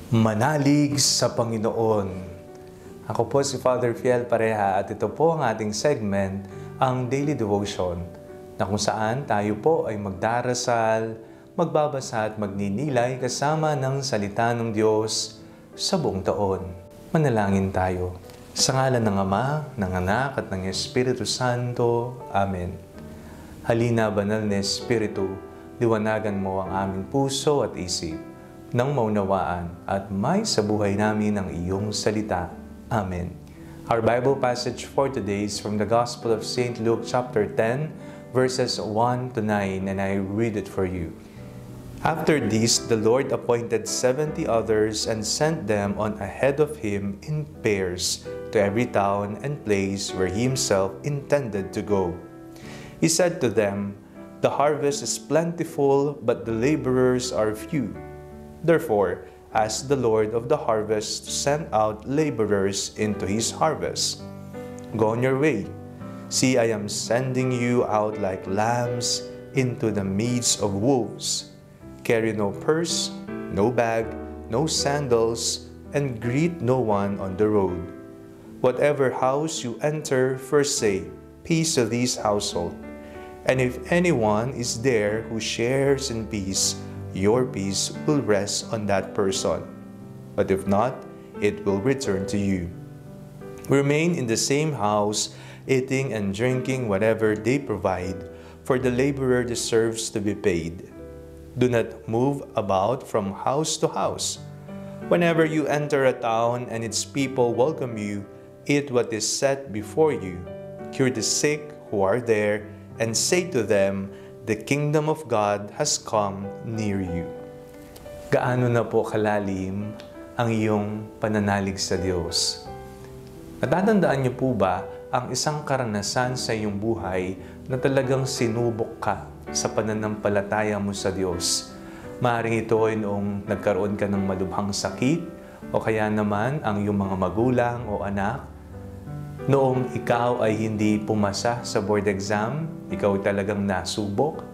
Manalig sa Panginoon. Ako po si Father Fiel Pareha at ito po ang ating segment, ang Daily Devotion, na kung saan tayo po ay magdarasal, magbabasa at magninilay kasama ng salita ng Diyos sa buong taon. Manalangin tayo. Sa ngalan ng Ama, ng Anak at ng Espiritu Santo. Amen. Halina, banal na Espiritu, liwanagan mo ang aming puso at isip nang maunawaan at may sa buhay namin ang iyong salita. Amen. Our Bible passage for today is from the Gospel of St. Luke chapter 10, verses 1 to 9, and I read it for you. After this, the Lord appointed 70 others and sent them on ahead of him in pairs to every town and place where he himself intended to go. He said to them, "The harvest is plentiful, but the laborers are few. Therefore, ask the Lord of the harvest to send out laborers into his harvest. Go on your way. See, I am sending you out like lambs into the midst of wolves. Carry no purse, no bag, no sandals, and greet no one on the road. Whatever house you enter, first say, 'Peace to this household.' And if anyone is there who shares in peace, your peace will rest on that person. But if not, it will return to you. Remain in the same house, eating and drinking whatever they provide, for the laborer deserves to be paid. Do not move about from house to house. Whenever you enter a town and its people welcome you, eat what is set before you. Cure the sick who are there, and say to them, 'The kingdom of God has come near you.'" Gaano na po kalalim ang iyong pananalig sa Diyos? Natatandaan niyo po ba ang isang karanasan sa iyong buhay na talagang sinubok ka sa pananampalataya mo sa Diyos? Maaaring ito ay noong nagkaroon ka ng malubhang sakit, o kaya naman ang iyong mga magulang o anak. Noong ikaw ay hindi pumasa sa board exam, ikaw talagang nasubok.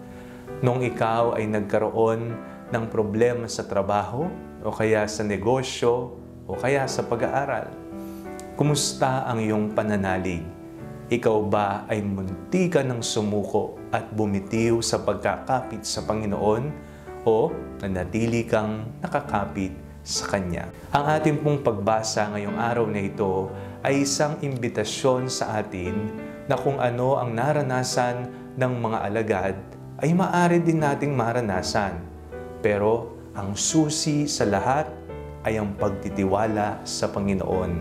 Noong ikaw ay nagkaroon ng problema sa trabaho, o kaya sa negosyo, o kaya sa pag-aaral. Kumusta ang iyong pananalig? Ikaw ba ay munti ka ng sumuko at bumitiw sa pagkakapit sa Panginoon, o nanatili kang nakakapit sa Kanya? Ang ating pong pagbasa ngayong araw na ito ay isang imbitasyon sa atin na kung ano ang naranasan ng mga alagad ay maaari din nating maranasan. Pero ang susi sa lahat ay ang pagtitiwala sa Panginoon,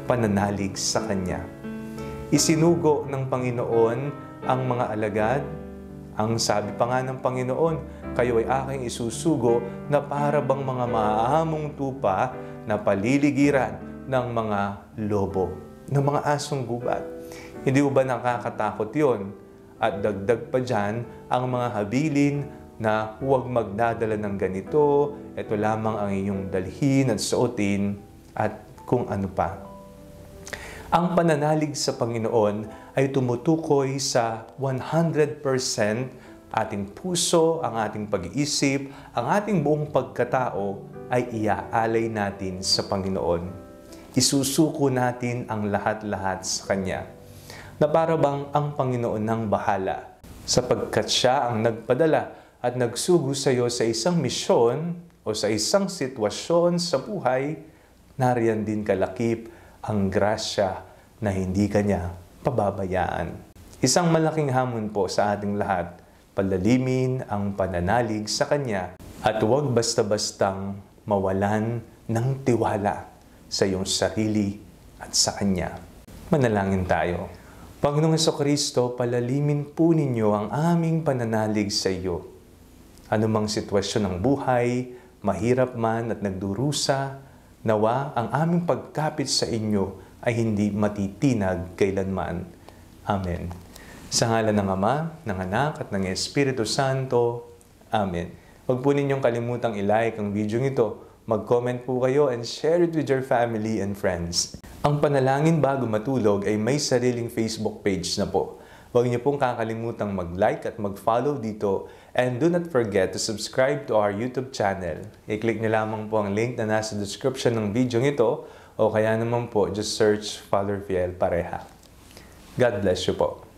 pananalig sa Kanya. Isinugo ng Panginoon ang mga alagad. Ang sabi pa nga ng Panginoon, "Kayo ay aking isusugo na para bang mga maaamong tupa na paliligiran ng mga lobo, ng mga asong gubat." Hindi ba nakakatakot yon? At dagdag pa dyan ang mga habilin na huwag magdadala ng ganito, ito lamang ang inyong dalhin at suotin, at kung ano pa. Ang pananalig sa Panginoon ay tumutukoy sa 100% ating puso, ang ating pag-iisip, ang ating buong pagkatao ay iaalay natin sa Panginoon. Isusuko natin ang lahat-lahat sa Kanya, na para bang ang Panginoon nang bahala, sapagkat Siya ang nagpadala at nagsugo sa iyo sa isang misyon o sa isang sitwasyon sa buhay. Nariyan din kalakip ang grasya na hindi Kanya pababayaan. Isang malaking hamon po sa ating lahat, palalimin ang pananalig sa Kanya at huwag basta-bastang mawalan ng tiwala sa iyong sarili at sa Kanya. Manalangin tayo. Panginoong Jesucristo, palalimin po ninyo ang aming pananalig sa iyo. Anumang sitwasyon ng buhay, mahirap man at nagdurusa, nawa ang aming pagkapit sa inyo ay hindi matitinag kailanman. Amen. Sa ngalan ng Ama, ng Anak at ng Espiritu Santo. Amen. Huwag po ninyong kalimutang i-like ang video ito. Mag-comment po kayo and share it with your family and friends. Ang Panalangin Bago Matulog ay may sariling Facebook page na po. Huwag niyo pong kakalimutang mag-like at mag-follow dito. And do not forget to subscribe to our YouTube channel. I-click niyo lamang po ang link na nasa description ng video ito o kaya naman po, just search Father Fiel Pareha. God bless you po.